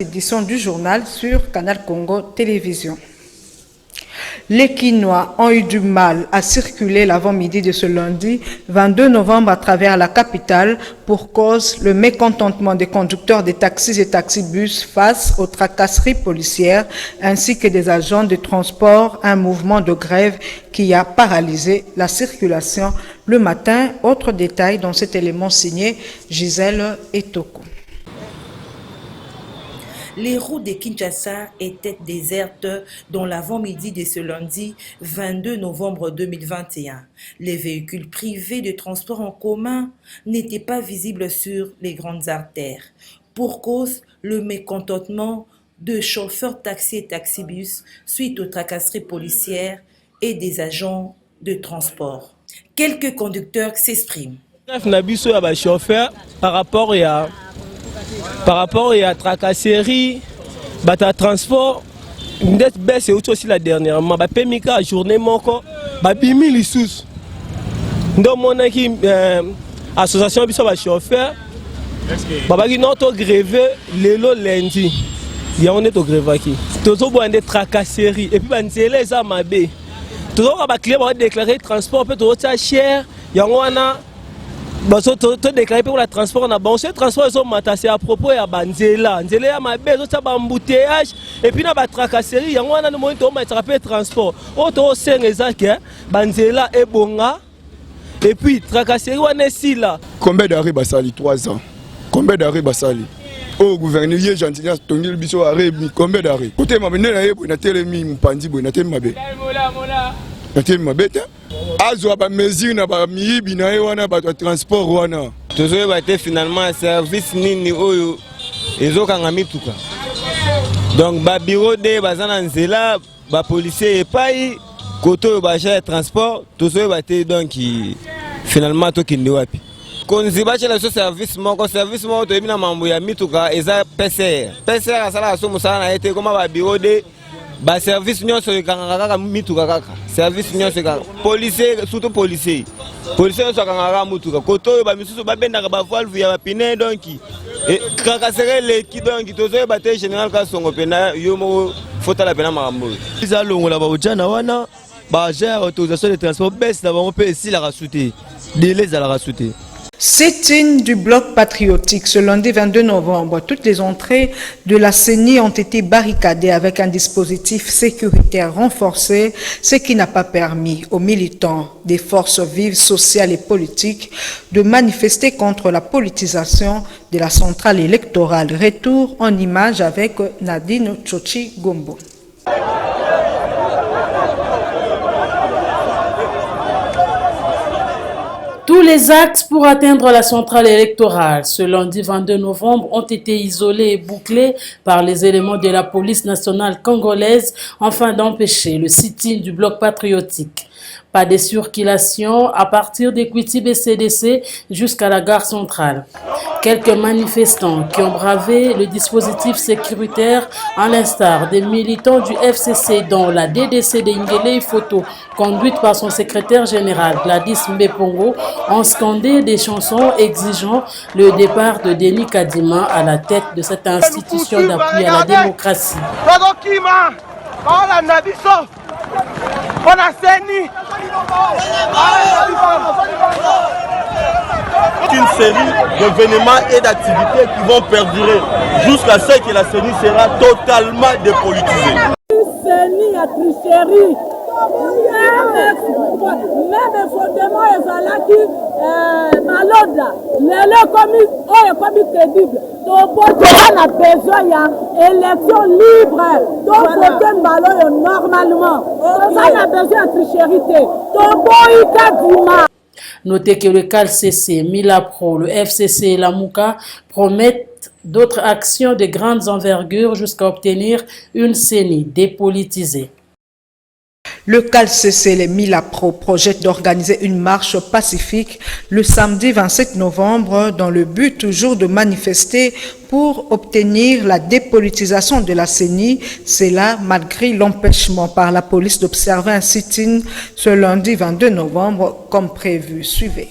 Édition du journal sur Canal Congo Télévision. Les Quinois ont eu du mal à circuler l'avant-midi de ce lundi 22 novembre à travers la capitale pour cause le mécontentement des conducteurs des taxis et taxibus face aux tracasseries policières ainsi que des agents de transport, un mouvement de grève qui a paralysé la circulation le matin. Autre détail dans cet élément signé Gisèle Etoko. Les routes de Kinshasa étaient désertes dans l'avant-midi de ce lundi 22 novembre 2021. Les véhicules privés de transport en commun n'étaient pas visibles sur les grandes artères. Pour cause, le mécontentement de chauffeurs taxi et taxibus suite aux tracasseries policières et des agents de transport. Quelques conducteurs s'expriment. Par rapport à tracasserie, bata transport, net baisse aussi la dernière. Ma pemika journée moko, ba bimi lissus. Donc mon qui association biso ba chauffeur, baba qui notre grève lelo lundi. Ya on est au grève qui. Tozo bo ande tracasserie et puis ba nzela za mabe. Tozo ba client ba déclarer transport peut to ça cher, ya wana baso to déclarer pour la transport na bon ce transport ils sont matassé à propos ya banzela nzela ya mabe zo ça ba embouteillage et puis na ba tracasserie yango wana no moment on mettra pas transport auto sengeza ke banzela e bonga et puis tracasserie wana si là combien d'arrêts basali 3 ans combien d'arrêts basali au gouverneur gentilesse tongil biso arrêt combien d'arrêts côté mabene na yebo na telemi mpandi bo na telemi mabe na telemi mabe te azwa ba mesure na ba miyibi na ye wana ba transport wana tozoye bate finalement service nini oyo ezokanga mituka donc ba bureau de bazana nzela ba policier epai koto ba charge transport tozoye bate donc finalement to kinde wapi konzi ba chala so service moko to ebina mambo ya mituka eza PCR asala so musala na ete koma ba bureau de ba service nyonso ekangaka mituka kaka service nyonso kaka policier surtout policier nyonso akangaka mutuka koto ba misusu babendaka ba valve ya bapine donc kaka serele ki donc tozoye bate général Kasongo pena yo mo fota la pena makambo iza longola ba ujana wana ba gère autorisation de transport baisse na bango pe si la rasouté délai za la rasouté. Sit-in du bloc patriotique ce lundi 22 novembre. Toutes les entrées de la CENI ont été barricadées avec un dispositif sécuritaire renforcé, ce qui n'a pas permis aux militants des forces vives sociales et politiques de manifester contre la politisation de la centrale électorale. Retour en image avec Nadine Tchochi Gombo. Tous les axes pour atteindre la centrale électorale ce lundi 22 novembre ont été isolés et bouclés par les éléments de la police nationale congolaise afin d'empêcher le sit-in du bloc patriotique. Pas de circulation à partir d'Equity BCDC jusqu'à la gare centrale. Quelques manifestants qui ont bravé le dispositif sécuritaire, à l'instar des militants du FCC dont la DDC de Ngele Photo, conduite par son secrétaire général Gladys Mbepongo, ont scandé des chansons exigeant le départ de Denis Kadima à la tête de cette institution d'appui à la démocratie. Une série d'événements et d'activités qui vont perdurer jusqu'à ce que la CENI sera totalement dépolitisée. CENI a tricherie. Même fondement ezalaki malodra lelo comme crédible donc on a besoin d'élections libres donc voter malo normalement on a besoin de tricherie donc Notez que le CALCC, Milapro, le FCC et la MOUCA promettent d'autres actions de grandes envergures jusqu'à obtenir une CENI dépolitisée. Le CALCC, les Milapro, projette d'organiser une marche pacifique le samedi 27 novembre dans le but toujours de manifester pour obtenir la dépolitisation de la CENI. C'est là malgré l'empêchement par la police d'observer un sit-in ce lundi 22 novembre comme prévu. Suivez.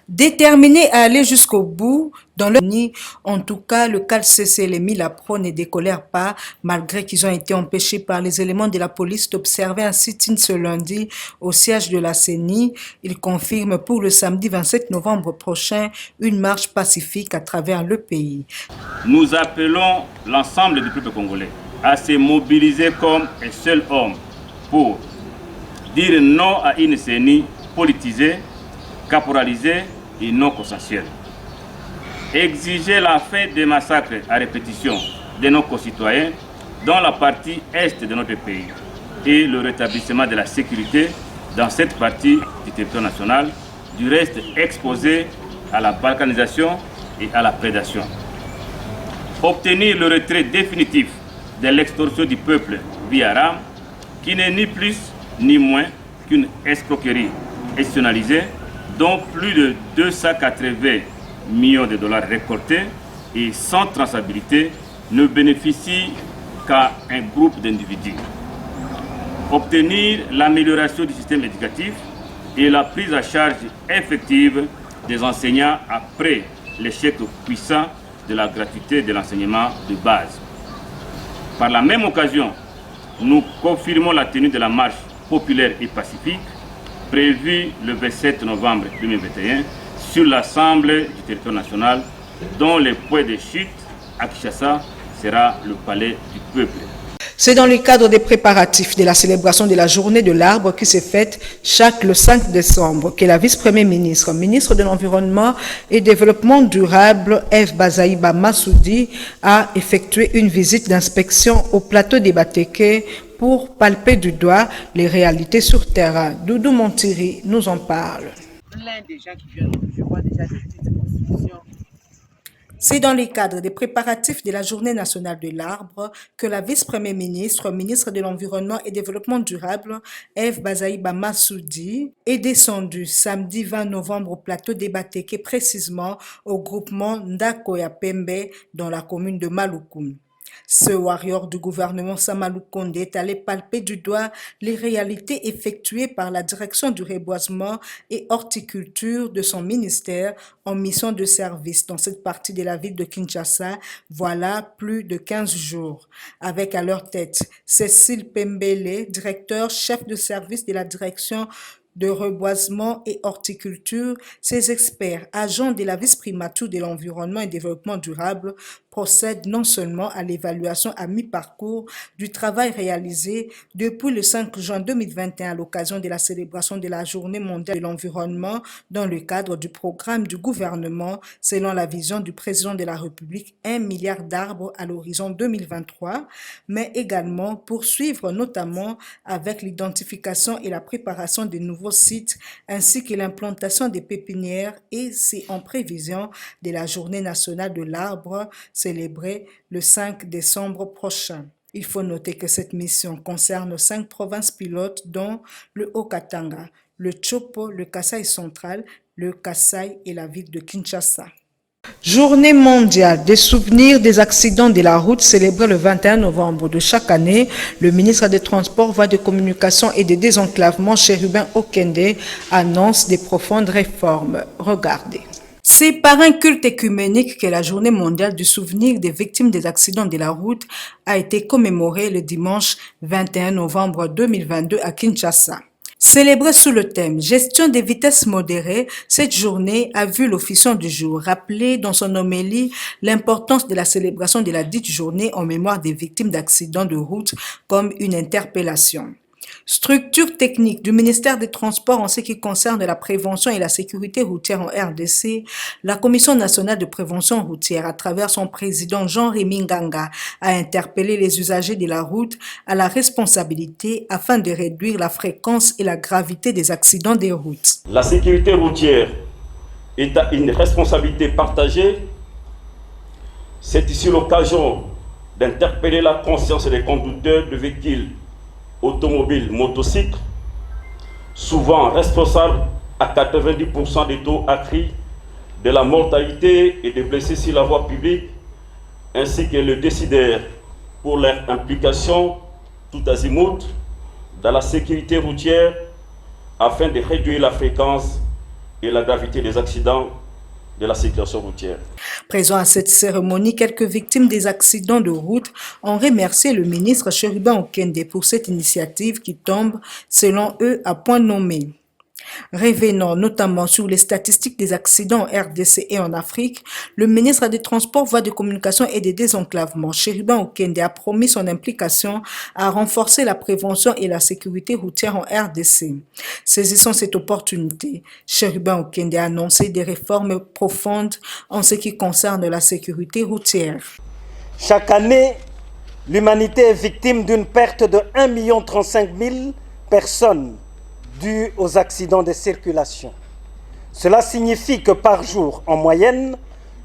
Déterminés à aller jusqu'au bout, Dans le nid, en tout cas, le CALCC et les Milapro ne décollèrent pas, malgré qu'ils ont été empêchés par les éléments de la police d'observer un sit-in ce lundi au siège de la CENI. Ils confirment pour le samedi 27 novembre prochain une marche pacifique à travers le pays. Nous appelons l'ensemble du peuple congolais à se mobiliser comme un seul homme pour dire non à une CENI politisée, caporalisée et non consensuelle. Exiger la fin des massacres à répétition de nos concitoyens dans la partie est de notre pays et le rétablissement de la sécurité dans cette partie du territoire national, du reste exposé à la balkanisation et à la prédation. Obtenir le retrait définitif de l'extorsion du peuple via RAM, qui n'est ni plus ni moins qu'une escroquerie institutionnalisée dont plus de 280 millions de dollars récoltés et sans traçabilité ne bénéficient qu'à un groupe d'individus. Obtenir l'amélioration du système éducatif et la prise en charge effective des enseignants après l'échec puissant de la gratuité de l'enseignement de base. Par la même occasion, nous confirmons la tenue de la marche populaire et pacifique prévue le 27 novembre 2021 sur l'Assemblée du territoire national, dont le point de chute à Kinshasa sera le palais du peuple. C'est dans le cadre des préparatifs de la célébration de la journée de l'arbre qui s'est faite le 5 décembre que la vice-première ministre, ministre de l'Environnement et Développement durable, Eve Bazaïba Massoudi, a effectué une visite d'inspection au plateau des Bateke pour palper du doigt les réalités sur terrain. Doudou Montiri nous en parle. L'un des gens qui viennent, je vois déjà des petites constructions. C'est dans le cadre des préparatifs de la Journée nationale de l'arbre que la vice-première ministre, ministre de l'Environnement et Développement durable, Eve Bazaïba Massoudi, est descendue samedi 20 novembre au plateau des Bateke, précisément au groupement Ndakoya Pembe dans la commune de Malukum. Ce warrior du gouvernement Samalou Konde est allé palper du doigt les réalités effectuées par la direction du reboisement et horticulture de son ministère en mission de service dans cette partie de la ville de Kinshasa, voilà plus de 15 jours. Avec à leur tête Cécile Pembele, directeur chef de service de la direction de reboisement et horticulture, ces experts, agents de la vice-primature de l'environnement et développement durable, procèdent non seulement à l'évaluation à mi-parcours du travail réalisé depuis le 5 juin 2021 à l'occasion de la célébration de la Journée mondiale de l'environnement dans le cadre du programme du gouvernement, selon la vision du président de la République, 1 milliard d'arbres à l'horizon 2023, mais également poursuivre notamment avec l'identification et la préparation des nouveaux sites ainsi que l'implantation des pépinières, et c'est en prévision de la Journée nationale de l'arbre célébrée le 5 décembre prochain. Il faut noter que cette mission concerne 5 provinces pilotes dont le Haut-Katanga, le Chopo, le Kasaï central, le Kasaï et la ville de Kinshasa. Journée mondiale des souvenirs des accidents de la route célébrée le 21 novembre de chaque année, le ministre des Transports, Voies de Communication et des Désenclavements, Chérubin Okende, annonce des profondes réformes. Regardez. C'est par un culte écuménique que la Journée mondiale du souvenir des victimes des accidents de la route a été commémorée le dimanche 21 novembre 2022 à Kinshasa. Célébrée sous le thème « Gestion des vitesses modérées », cette journée a vu l'officiant du jour rappeler dans son homélie l'importance de la célébration de la dite journée en mémoire des victimes d'accidents de route comme une interpellation. Structure technique du ministère des Transports en ce qui concerne la prévention et la sécurité routière en RDC, la Commission nationale de prévention routière, à travers son président Jean-Rémy Nganga, a interpellé les usagers de la route à la responsabilité afin de réduire la fréquence et la gravité des accidents des routes. La sécurité routière est une responsabilité partagée. C'est ici l'occasion d'interpeller la conscience des conducteurs de véhicules automobiles, motocycles, souvent responsables à 90% des taux accrus de la mortalité et des blessés sur la voie publique, ainsi que le décideur pour leur implication tout azimut dans la sécurité routière afin de réduire la fréquence et la gravité des accidents de la circulation routière. Présents à cette cérémonie, quelques victimes des accidents de route ont remercié le ministre Cheriban Okende pour cette initiative qui tombe, selon eux, à point nommé. Revenant notamment sur les statistiques des accidents en RDC et en Afrique, le ministre des Transports, Voies de Communication et des Désenclavements, Cheriban Okende, a promis son implication à renforcer la prévention et la sécurité routière en RDC. Saisissant cette opportunité, Cheriban Okende a annoncé des réformes profondes en ce qui concerne la sécurité routière. Chaque année, l'humanité est victime d'une perte de 1 035 000 personnes dû aux accidents de circulation. Cela signifie que par jour, en moyenne,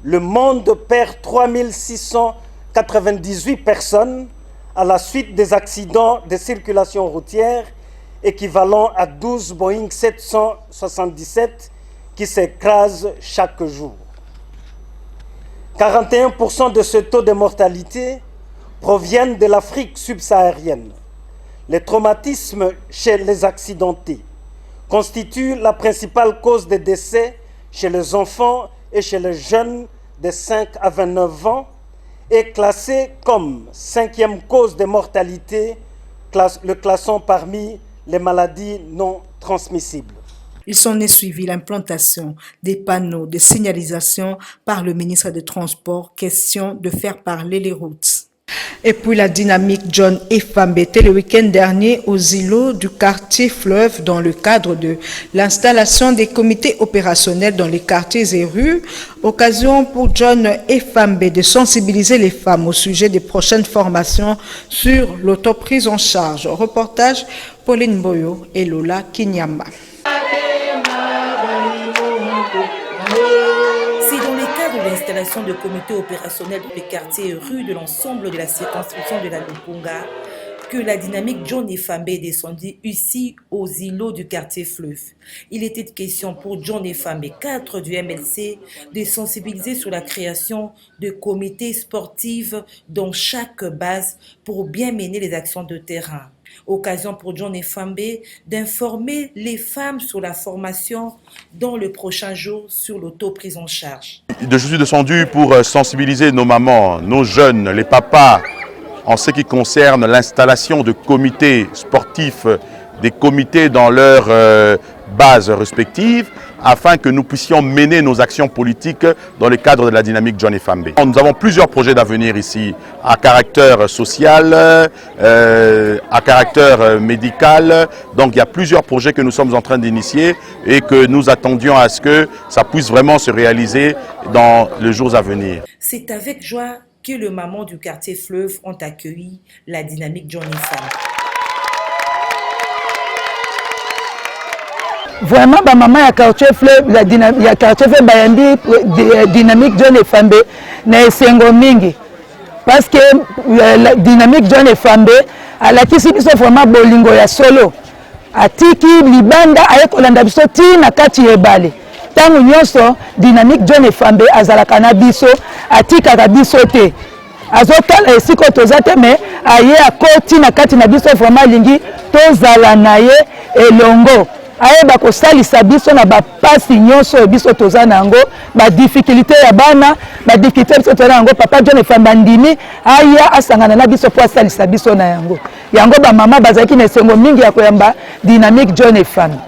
le monde perd 3698 personnes à la suite des accidents de circulation routière, équivalent à 12 Boeing 777 qui s'écrasent chaque jour. 41% de ce taux de mortalité proviennent de l'Afrique subsaharienne. Les traumatismes chez les accidentés constituent la principale cause de décès chez les enfants et chez les jeunes de 5 à 29 ans et classé comme 5e cause de mortalité, le classant parmi les maladies non transmissibles. Il s'en est suivi l'implantation des panneaux de signalisation par le ministre des Transports, question de faire parler les routes. Et puis la dynamique John Efambe était le week-end dernier aux îlots du quartier Fleuve dans le cadre de l'installation des comités opérationnels dans les quartiers et rues. Occasion pour John Efambe de sensibiliser les femmes au sujet des prochaines formations sur l'autoprise en charge. Reportage Pauline Boyo et Lola Kinyama. L'installation de comités opérationnels dans les quartiers et rues de l'ensemble de la circonscription de la Lupunga que la dynamique John Efambe est descendue ici aux îlots du quartier Fleuve. Il était question pour John Efambe, cadre du MLC, de sensibiliser sur la création de comités sportifs dans chaque base pour bien mener les actions de terrain. Occasion pour John Efambe d'informer les femmes sur la formation dans le prochain jour sur l'auto-prise en charge. Je suis descendu pour sensibiliser nos mamans, nos jeunes, les papas en ce qui concerne l'installation de comités sportifs, des comités dans leurs bases respectives, afin que nous puissions mener nos actions politiques dans le cadre de la dynamique John Efambe. Nous avons plusieurs projets d'avenir ici, à caractère social, à caractère médical. Donc il y a plusieurs projets que nous sommes en train d'initier et que nous attendions à ce que ça puisse vraiment se réaliser dans les jours à venir. C'est avec joie que les mamans du quartier Fleuve ont accueilli la dynamique John Efambe. Vraiment, ma maman a quartier Fleuve, la dynamique, ya quartier Fleuve, bayandi dynamique John Efambe, na esengo mingi. Parce que la dynamique John Efambe, à la kisi biso vraiment bolingo ya solo. Atiki libanda ayekolanda biso ti na kati ebale. Tangu nyonso dynamique John Efambe azalaka na biso, atikaka biso te. Azokala esiko tozate me aye akoti na kati na biso vraiment lingi tozala na ye elongo. Ayeba kosalisa biso na bapasi nyonso biso toza nango ba difficulté ya bana ba difficulté biso toza nango papa John Efambe ndimi aya asangana na biso po asalisa biso na yango ba mama bazaki na esengo mingi ya koyamba dynamique John Efambe.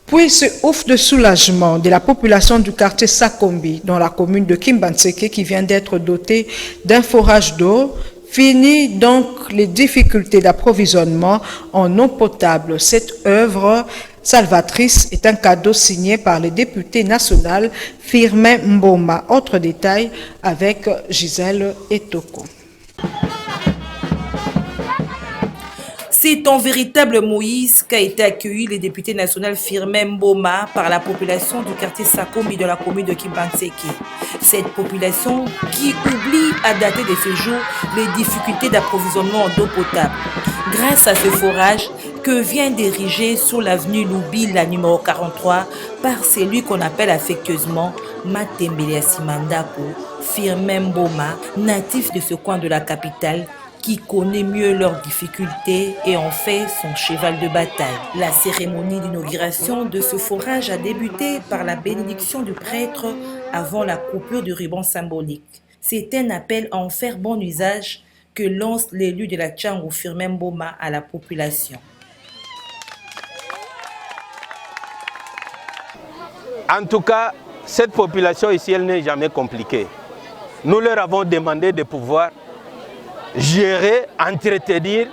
Puis ce ouf de soulagement de la population du quartier Sakombi dans la commune de Kimbanseke qui vient d'être dotée d'un forage d'eau. Fini donc les difficultés d'approvisionnement en eau potable. Cette œuvre salvatrice est un cadeau signé par le député national Firmin Mboma. Autre détail avec Gisèle Etoko. C'est un véritable Moïse qu'a été accueilli le député national Firmin Mboma par la population du quartier Sakombi de la commune de Kimbanseke. Cette population qui oublie à dater de ces jours les difficultés d'approvisionnement en eau potable. Grâce à ce forage que vient d'ériger sur l'avenue Loubi, la numéro 43, par celui qu'on appelle affectueusement Matembele Simandako, Firmin Mboma, natif de ce coin de la capitale, qui connaît mieux leurs difficultés et en fait son cheval de bataille. La cérémonie d'inauguration de ce forage a débuté par la bénédiction du prêtre avant la coupure du ruban symbolique. C'est un appel à en faire bon usage que lance l'élu de la Tchangou Firmin Mboma à la population. En tout cas, cette population ici, elle n'est jamais compliquée. Nous leur avons demandé de pouvoir gérer, entretenir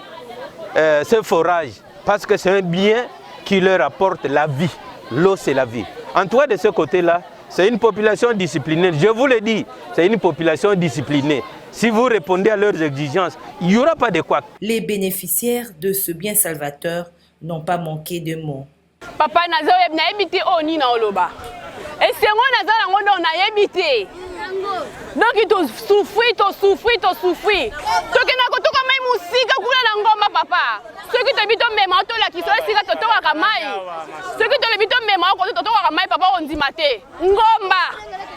ce forage, parce que c'est un bien qui leur apporte la vie. L'eau, c'est la vie. En tout cas, de ce côté-là, c'est une population disciplinée. Je vous le dis, c'est une population disciplinée. Si vous répondez à leurs exigences, il n'y aura pas de quoi. Les bénéficiaires de ce bien salvateur n'ont pas manqué de mots. Papa nazo ebité oni na oloba. Et c'est moi nazala ngondo na yebité. Donc il to souffrir. Toki na kotoka mai musika kula na ngomba papa. Ceux qui te bito mema to la kiso sika totoka kamai. Ceux qui te le bito mema ko totoka kamai papa on dit maté. Ngomba.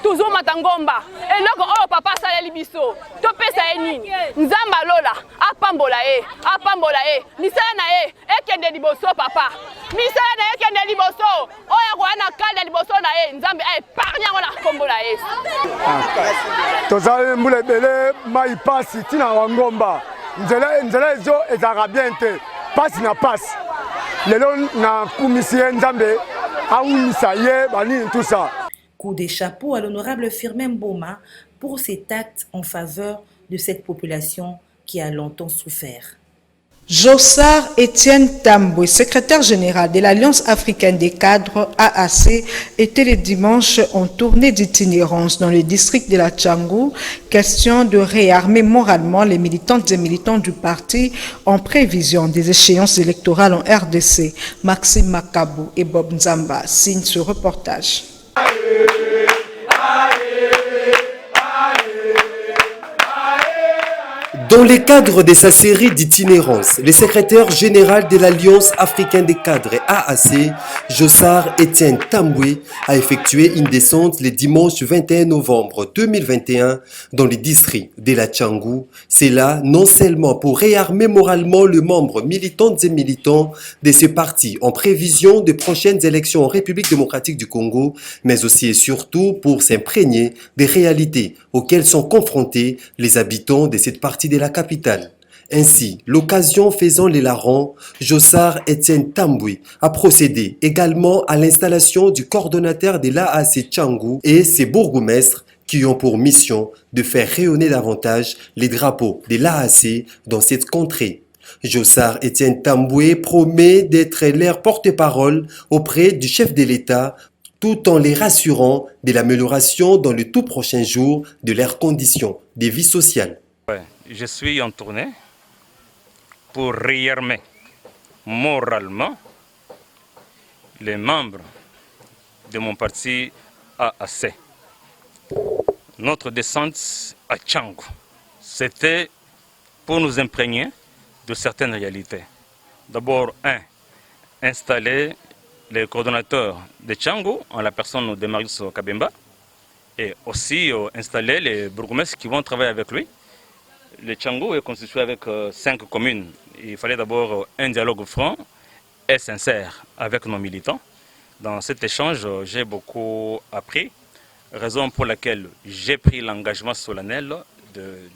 Toujours matangomba. Et loko oh papa sala libiso. To pesa eni. Nzamba lola. Apambola e. Misala na e. Ekende liboso papa. Misala na ekende liboso. Oya ko ana kala liboso na e. Nzambe épargne ngona kombola e. Tozali mbule bele mai pasi tina wangomba. Nzela ezo ezaka bien te. Pasi na pasi. Lelo na kumisie Nzambe awumisa ye bani tout ça. Coup de chapeau à l'honorable Firmin Mboma pour cet acte en faveur de cette population qui a longtemps souffert. Jossar Etienne Tamboué, secrétaire général de l'Alliance africaine des cadres AAC, était le dimanche en tournée d'itinérance dans le district de la Tchangou, question de réarmer moralement les militantes et militants du parti en prévision des échéances électorales en RDC. Maxime Makabou et Bob Nzamba signent ce reportage. Dans le cadre de sa série d'itinérance, le secrétaire général de l'Alliance africaine des cadres AAC, Jossar Etienne Tamboué, a effectué une descente le dimanche 21 novembre 2021 dans le district de la Tchangou. C'est là non seulement pour réarmer moralement les membres militantes et militants de ce parti en prévision de prochaines élections en République démocratique du Congo, mais aussi et surtout pour s'imprégner des réalités auxquelles sont confrontés les habitants de cette partie de la capitale. Ainsi, l'occasion faisant les larrons, Jossar Etienne Tamboué a procédé également à l'installation du coordonnateur de l'AAC Tchangou et ses bourgmestres qui ont pour mission de faire rayonner davantage les drapeaux de l'AAC dans cette contrée. Jossar Etienne Tamboué promet d'être leur porte-parole auprès du chef de l'État tout en les rassurant de l'amélioration dans les tout prochains jours de leurs conditions de vie sociale. Je suis en tournée pour réarmer moralement les membres de mon parti AAC. Notre descente à Tchangou, c'était pour nous imprégner de certaines réalités. D'abord, installer les coordonnateurs de Tchangou en la personne de Marius Kabemba et aussi installer les bourgmestres qui vont travailler avec lui. Le Tchangou est constitué avec 5 communes. Il fallait d'abord un dialogue franc et sincère avec nos militants. Dans cet échange, j'ai beaucoup appris, raison pour laquelle j'ai pris l'engagement solennel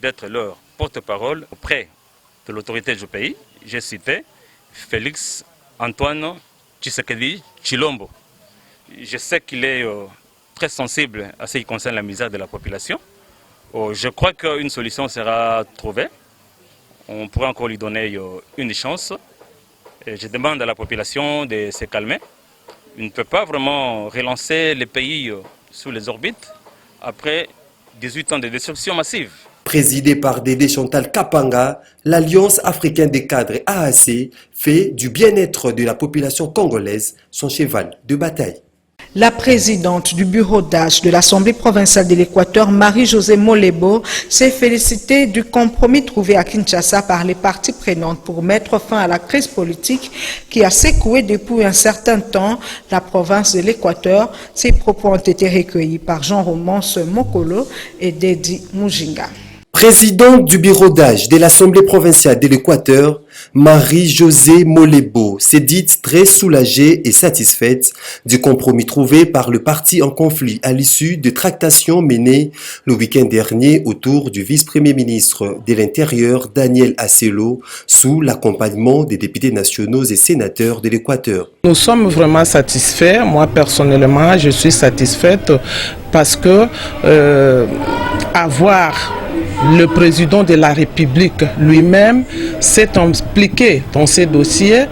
d'être leur porte-parole auprès de l'autorité du pays. J'ai cité Félix Antoine Tshisekedi Tshilombo. Je sais qu'il est très sensible à ce qui concerne la misère de la population. Je crois qu'une solution sera trouvée. On pourra encore lui donner une chance. Et je demande à la population de se calmer. Il ne peut pas vraiment relancer le pays sous les orbites après 18 ans de destruction massive. Présidée par Dédé Chantal Kapanga, l'Alliance africaine des cadres AAC fait du bien-être de la population congolaise son cheval de bataille. La présidente du bureau d'âge de l'Assemblée provinciale de l'Équateur, Marie-Josée Molebo, s'est félicitée du compromis trouvé à Kinshasa par les parties prenantes pour mettre fin à la crise politique qui a secoué depuis un certain temps la province de l'Équateur. Ces propos ont été recueillis par Jean-Romance Mokolo et Dedi Mujinga. Présidente du bureau d'âge de l'Assemblée provinciale de l'Équateur, Marie-Josée Molebo s'est dite très soulagée et satisfaite du compromis trouvé par le parti en conflit à l'issue de tractations menées le week-end dernier autour du vice-premier ministre de l'Intérieur Daniel Acelo sous l'accompagnement des députés nationaux et sénateurs de l'Équateur. Nous sommes vraiment satisfaits. Moi personnellement, je suis satisfaite parce que avoir le président de la République lui-même s'est impliqué dans ces dossiers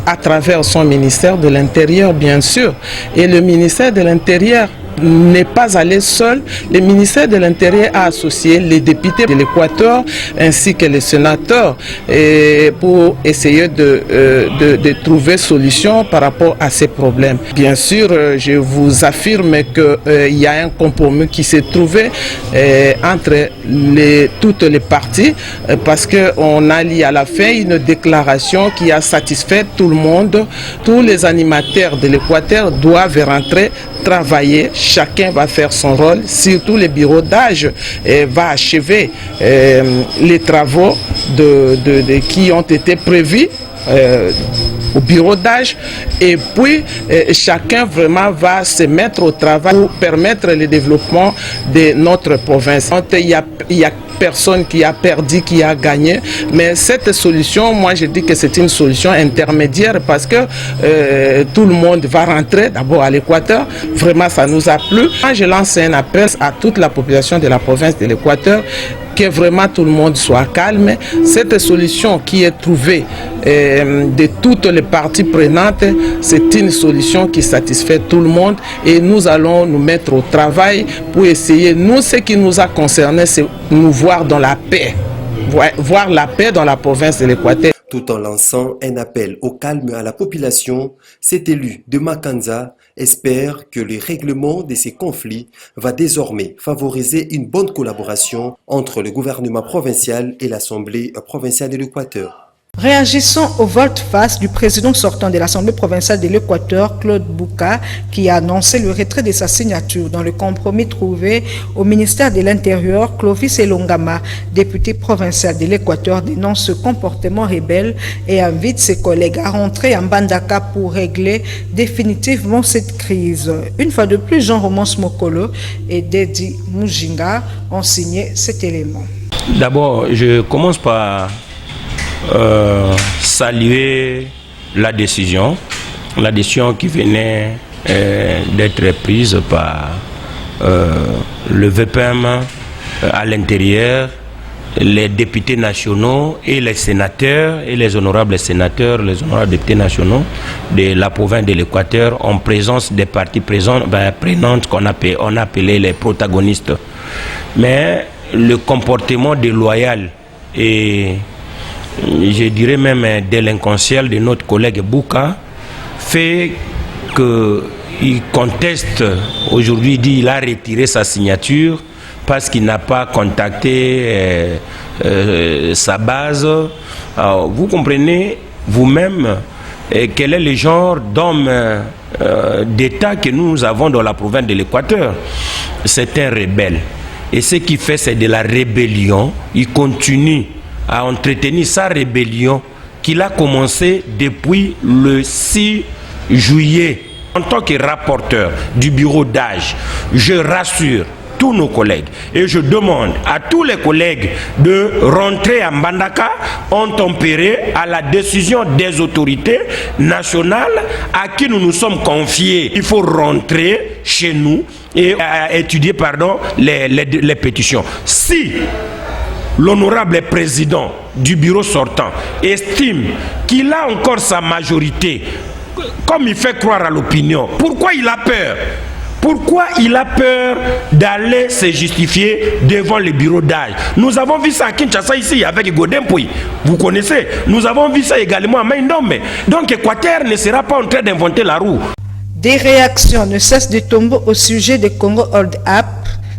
à travers son ministère de l'Intérieur, bien sûr. Et le ministère de l'Intérieur n'est pas allé seul. Le ministère de l'Intérieur a associé les députés de l'Équateur ainsi que les sénateurs pour essayer de trouver solution par rapport à ces problèmes. Bien sûr, je vous affirme qu'il y a un compromis qui s'est trouvé entre toutes les parties parce qu'on a lié à la fin une déclaration qui a satisfait tout le monde. Tous les animateurs de l'Équateur doivent rentrer travailler, chacun va faire son rôle, surtout le bureau d'âge va achever les travaux qui ont été prévus au bureau d'âge et puis chacun vraiment va se mettre au travail pour permettre le développement de notre province. Il y a personne qui a perdu, qui a gagné, mais cette solution, moi je dis que c'est une solution intermédiaire parce que tout le monde va rentrer d'abord à l'Équateur. Vraiment ça nous a plu. Moi, je lance un appel à toute la population de la province de l'Équateur que vraiment tout le monde soit calme. Cette solution qui est trouvée de toutes les parties prenantes, c'est une solution qui satisfait tout le monde et nous allons nous mettre au travail pour essayer, nous ce qui nous a concerné, c'est nous voir dans la paix, voir la paix dans la province de l'Équateur. Tout en lançant un appel au calme à la population, cet élu de Makanza espère que le règlement de ces conflits va désormais favoriser une bonne collaboration entre le gouvernement provincial et l'Assemblée provinciale de l'Équateur. Réagissons au volte-face du président sortant de l'Assemblée provinciale de l'Équateur, Claude Bouka, qui a annoncé le retrait de sa signature dans le compromis trouvé au ministère de l'Intérieur. Clovis Elongama, député provincial de l'Équateur, dénonce ce comportement rebelle et invite ses collègues à rentrer en Bandaka pour régler définitivement cette crise. Une fois de plus, Jean-Roman Smokolo et Dedi Mujinga ont signé cet élément. D'abord, je commence par saluer la décision qui venait d'être prise par le VPM à l'intérieur, les députés nationaux et les sénateurs et les honorables sénateurs, les honorables députés nationaux de la province de l'Équateur en présence des parties prenantes qu'on appelait les protagonistes. Mais le comportement déloyal et je dirais même délinquentiel de notre collègue Bouka fait qu'il conteste aujourd'hui, dit qu'il a retiré sa signature parce qu'il n'a pas contacté sa base. Alors, vous comprenez vous-même quel est le genre d'homme d'État que nous avons dans la province de l'Équateur. C'est un rebelle. Et ce qu'il fait, c'est de la rébellion. Il continue à entretenir sa rébellion qu'il a commencé depuis le 6 juillet. En tant que rapporteur du bureau d'âge, je rassure tous nos collègues et je demande à tous les collègues de rentrer à Mbandaka en tempéré à la décision des autorités nationales à qui nous nous sommes confiés. Il faut rentrer chez nous et étudier les pétitions. Si l'honorable président du bureau sortant estime qu'il a encore sa majorité, comme il fait croire à l'opinion, pourquoi il a peur? Pourquoi il a peur d'aller se justifier devant le bureau d'âge? Nous avons vu ça à Kinshasa ici avec Godempoui. Vous connaissez. Nous avons vu ça également à Maïndombe. Donc Équateur ne sera pas en train d'inventer la roue. Des réactions ne cessent de tomber au sujet de Congo Hold Up.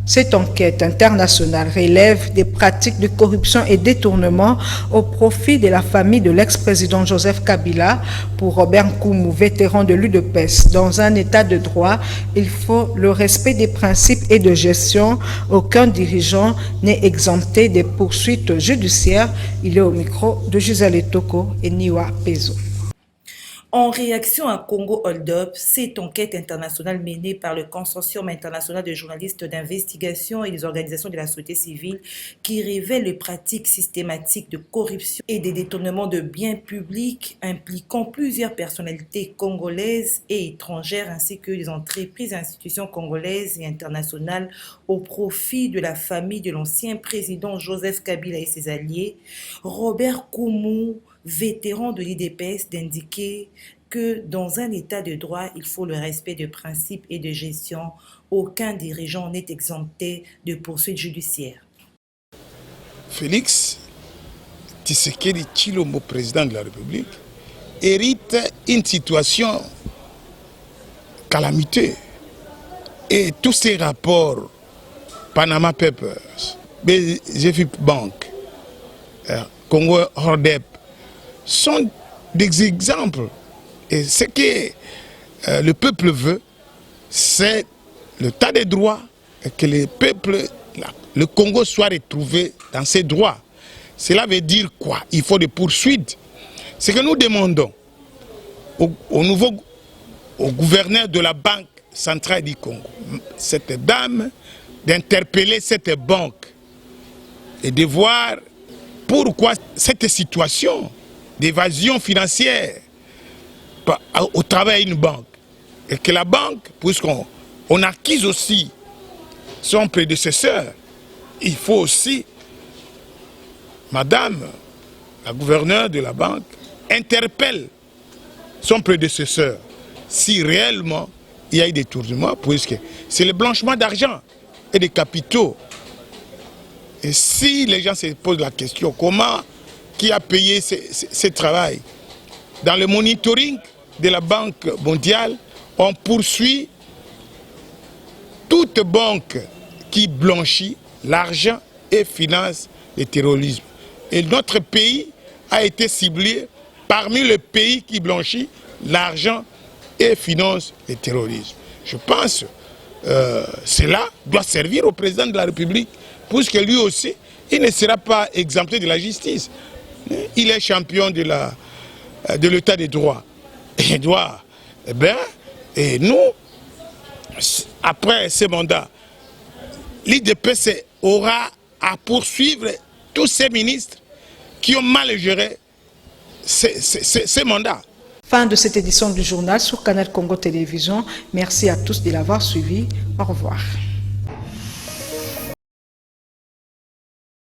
Cette enquête internationale relève des pratiques de corruption et détournement au profit de la famille de l'ex-président Joseph Kabila. Pour Robert Nkoumou, vétéran de l'UDPS, dans un état de droit, il faut le respect des principes et de gestion. Aucun dirigeant n'est exempté des poursuites judiciaires. Il est au micro de Gisèle Etoko et Niwa Pezo. En réaction à Congo Hold Up, cette enquête internationale menée par le Consortium international de journalistes d'investigation et des organisations de la société civile qui révèle les pratiques systématiques de corruption et des détournements de biens publics impliquant plusieurs personnalités congolaises et étrangères ainsi que des entreprises et institutions congolaises et internationales au profit de la famille de l'ancien président Joseph Kabila et ses alliés. Robert Nkoumou, vétéran de l'IDPS, d'indiquer que dans un état de droit, il faut le respect de principes et de gestion. Aucun dirigeant n'est exempté de poursuites judiciaires. Félix Tshisekedi Tshilombo, président de la République, hérite une situation calamiteuse. Et tous ces rapports, Panama Papers, GFIP Bank, Congo Hold Up, sont des exemples. Et ce que le peuple veut, c'est le tas de droits et que le Congo soit retrouvé dans ses droits. Cela veut dire quoi? Il faut des poursuites. Ce que nous demandons au gouverneur de la Banque centrale du Congo, cette dame, d'interpeller cette banque et de voir pourquoi cette situation d'évasion financière au travers d'une banque. Et que la banque, puisqu'on acquise aussi son prédécesseur, il faut aussi, madame, la gouverneure de la banque, interpelle son prédécesseur si réellement il y a eu des détournements, puisque c'est le blanchiment d'argent et des capitaux. Et si les gens se posent la question, comment, qui a payé ce travail? Dans le monitoring de la Banque mondiale, on poursuit toute banque qui blanchit l'argent et finance le terrorisme. Et notre pays a été ciblé parmi les pays qui blanchissent l'argent et finance le terrorisme. Je pense que cela doit servir au président de la République, puisque lui aussi, il ne sera pas exempté de la justice. Il est champion de l'état de droit. Il doit, et nous, après ce mandat, l'IDPS aura à poursuivre tous ces ministres qui ont mal géré ces mandats. Fin de cette édition du journal sur Canal Congo Télévision. Merci à tous de l'avoir suivi. Au revoir.